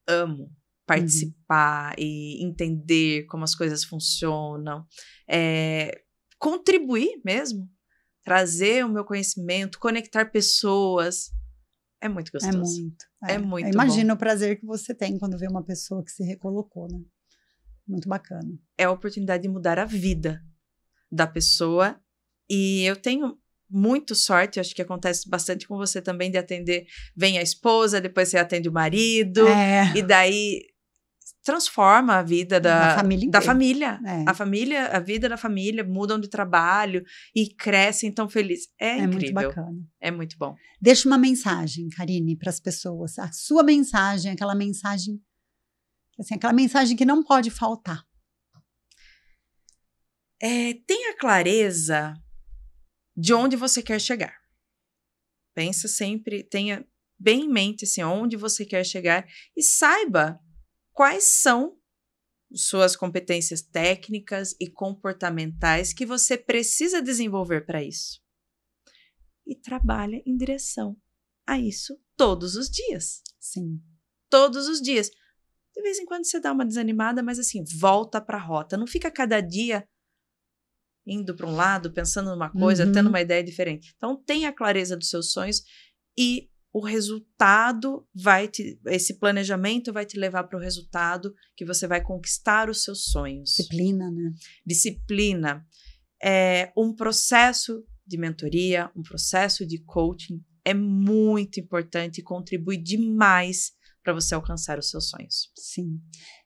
amo participar e entender como as coisas funcionam. Contribuir mesmo. Trazer o meu conhecimento, conectar pessoas. É muito gostoso. É muito eu imagino o prazer que você tem quando vê uma pessoa que se recolocou, né? Muito bacana. É a oportunidade de mudar a vida da pessoa. E eu tenho muito sorte, acho que acontece bastante com você também, de atender, vem a esposa, depois você atende o marido, e daí transforma a vida da família. A vida da família, mudam de trabalho e crescem tão felizes. É incrível. Muito bacana. É muito bom. Deixa uma mensagem, Karine, para as pessoas. A sua mensagem, aquela mensagem que não pode faltar. Tenha clareza de onde você quer chegar. Pensa sempre, tenha bem em mente assim, onde você quer chegar e saiba quais são suas competências técnicas e comportamentais que você precisa desenvolver para isso. E trabalha em direção a isso todos os dias. Sim. Todos os dias. De vez em quando você dá uma desanimada, mas assim, volta para a rota. Não fica cada dia indo para um lado, pensando numa coisa, tendo uma ideia diferente. Então, tenha clareza dos seus sonhos e o resultado esse planejamento vai te levar para o resultado que você vai conquistar os seus sonhos. Disciplina, né? Disciplina. Um processo de mentoria, um processo de coaching é muito importante e contribui demais para você alcançar os seus sonhos. Sim.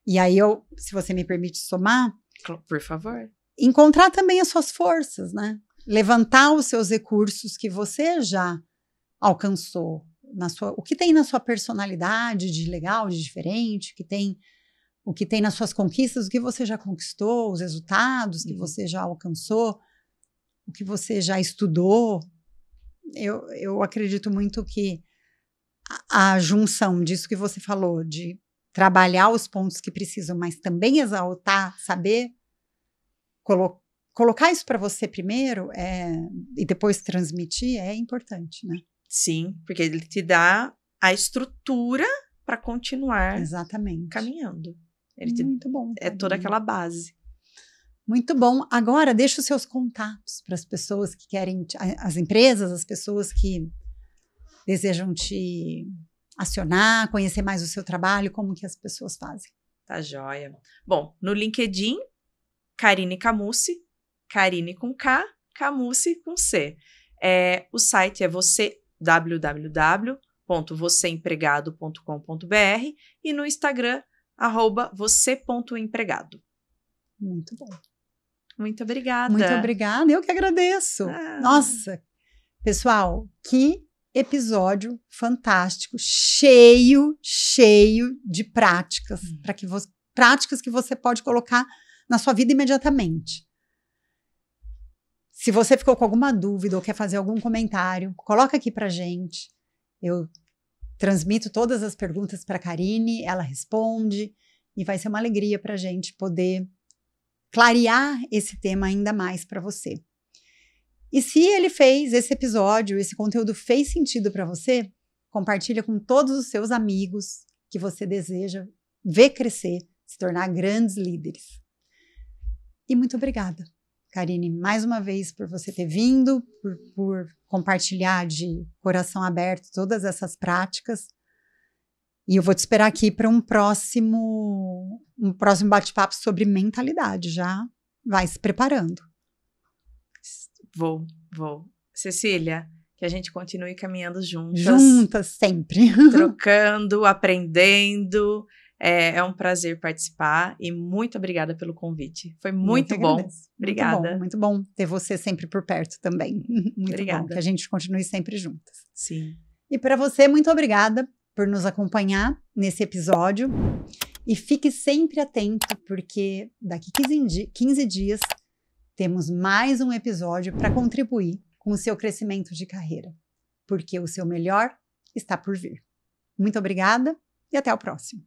E aí, se você me permite somar... Por favor. Encontrar também as suas forças, né? Levantar os seus recursos que você já alcançou. O que tem na sua personalidade de legal, de diferente, o que tem nas suas conquistas, o que você já conquistou, os resultados que você já alcançou, o que você já estudou. Eu acredito muito que a junção disso que você falou, de trabalhar os pontos que precisam, mas também exaltar, saber colocar isso para você primeiro e depois transmitir é importante, né? Sim, porque ele te dá a estrutura para continuar caminhando. Muito bom. É toda aquela base. Muito bom. Agora, deixa os seus contatos para as pessoas que querem, as empresas, as pessoas que desejam te acionar, conhecer mais o seu trabalho, como que as pessoas fazem? Tá joia. Bom, no LinkedIn, Karine Camusi, Karine com K, Camusi com C. O site é www.você www.vocêempregado.com.br e no Instagram, @você.empregado. Muito bom. Muito obrigada. Muito obrigada, eu que agradeço. Nossa, pessoal, que episódio fantástico, cheio de práticas, práticas que você pode colocar na sua vida imediatamente. Se você ficou com alguma dúvida ou quer fazer algum comentário, coloca aqui pra gente. Eu transmito todas as perguntas para a Karine, ela responde e vai ser uma alegria pra gente poder clarear esse tema ainda mais para você. E se ele fez esse episódio, esse conteúdo fez sentido para você, compartilha com todos os seus amigos que você deseja ver crescer, se tornar grandes líderes. E muito obrigada, Karine, mais uma vez por você ter vindo, por compartilhar de coração aberto todas essas práticas. E eu vou te esperar aqui para um próximo bate-papo sobre mentalidade. Já vai se preparando. Vou. Cecília, que a gente continue caminhando juntas. Juntas, sempre. Trocando, aprendendo. É um prazer participar e muito obrigada pelo convite. Foi muito bom. Obrigada. Muito bom ter você sempre por perto também. Muito obrigada. Bom que a gente continue sempre juntas. Sim. E para você, muito obrigada por nos acompanhar nesse episódio. E fique sempre atento, porque daqui 15 dias temos mais um episódio para contribuir com o seu crescimento de carreira. Porque o seu melhor está por vir. Muito obrigada e até o próximo.